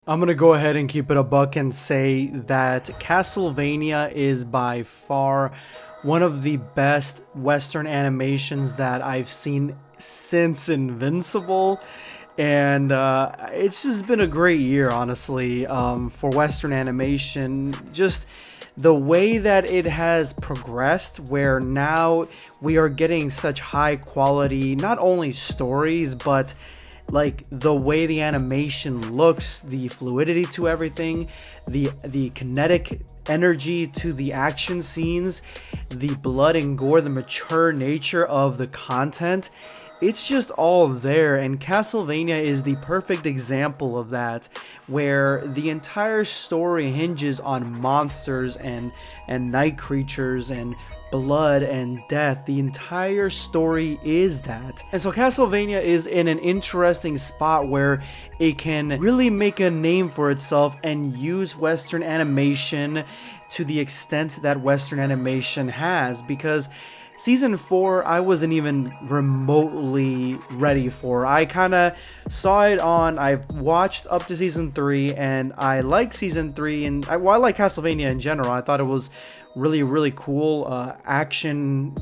I'm gonna go ahead and keep it a buck and say that Castlevania is by far one of the best Western animations that I've seen since Invincible. And it's just been a great year, honestly, for Western animation. Just the way that it has progressed, where now we are getting such high quality, not only stories, but like the way the animation looks, the fluidity to everything, the kinetic energy to the action scenes, the blood and gore, the mature nature of the content. It's just all there, and Castlevania is the perfect example of that, where the entire story hinges on monsters and night creatures and blood and death. The entire story is that. And so Castlevania is in an interesting spot where it can really make a name for itself and use Western animation to the extent that Western animation has, because Season 4, I wasn't even remotely ready for. I kind of saw it on, I've watched up to Season 3, and I like Season 3, and I like Castlevania in general. I thought it was really cool. Action,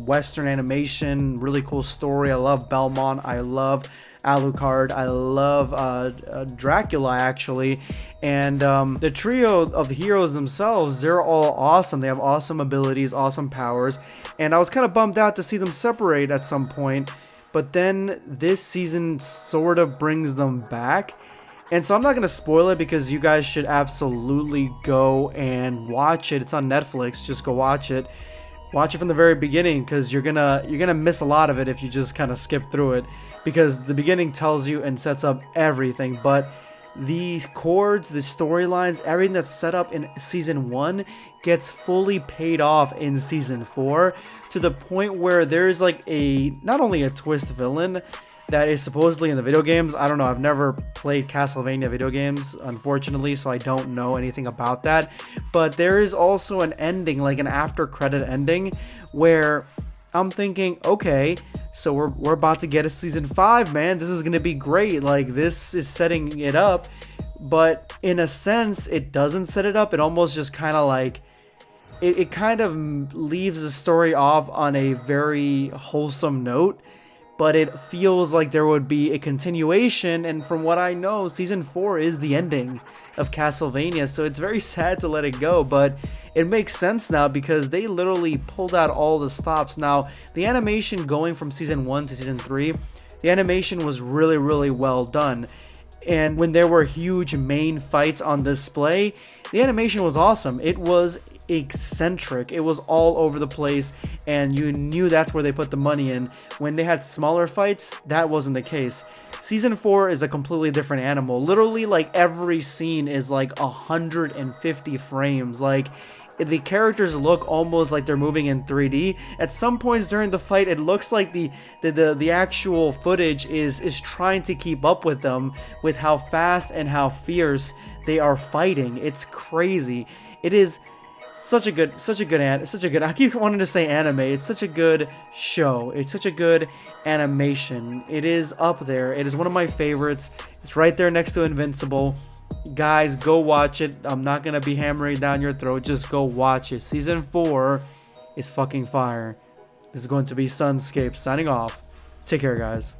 Western animation, really cool story. I love Belmont, I love Alucard, I love Dracula, actually. And the trio of heroes themselves, they're all awesome. They have awesome abilities, awesome powers. And I was kind of bummed out to see them separate at some point. But then this season sort of brings them back. And so I'm not going to spoil it, because you guys should absolutely go and watch it. It's on Netflix. Just go watch it. Watch it from the very beginning, because you're gonna miss a lot of it if you just kind of skip through it. Because the beginning tells you and sets up everything. But the chords, the storylines, everything that's set up in Season 1 gets fully paid off in Season 4, to the point where there's like not only a twist villain that is supposedly in the video games. I don't know, I've never played Castlevania video games, unfortunately, so I don't know anything about that. But there is also an ending, like an after credit ending, where I'm thinking, okay, so we're about to get a Season 5, man. This is gonna be great. Like, this is setting it up. But in a sense, it doesn't set it up. It almost just kind of like, it kind of leaves the story off on a very wholesome note. But it feels like there would be a continuation, and from what I know, Season 4 is the ending of Castlevania, so it's very sad to let it go, but it makes sense now, because they literally pulled out all the stops. Now, the animation going from Season 1 to Season 3, the animation was really well done, and when there were huge main fights on display, the animation was awesome. It was eccentric. It was all over the place, and you knew that's where they put the money in. When they had smaller fights, that wasn't the case. Season 4 is a completely different animal. Literally, like, every scene is like 150 frames. Like, the characters look almost like they're moving in 3D. At some points during the fight, it looks like the actual footage is trying to keep up with them, with how fast and how fierce they are fighting. It's crazy. It is such a good I keep wanting to say anime. It's such a good show. It's such a good animation. It is up there. It is one of my favorites. It's right there next to Invincible. Guys, go watch it. I'm not gonna be hammering down your throat. Just go watch it. Season 4 is fucking fire. This is going to be Sunscape signing off. Take care, guys.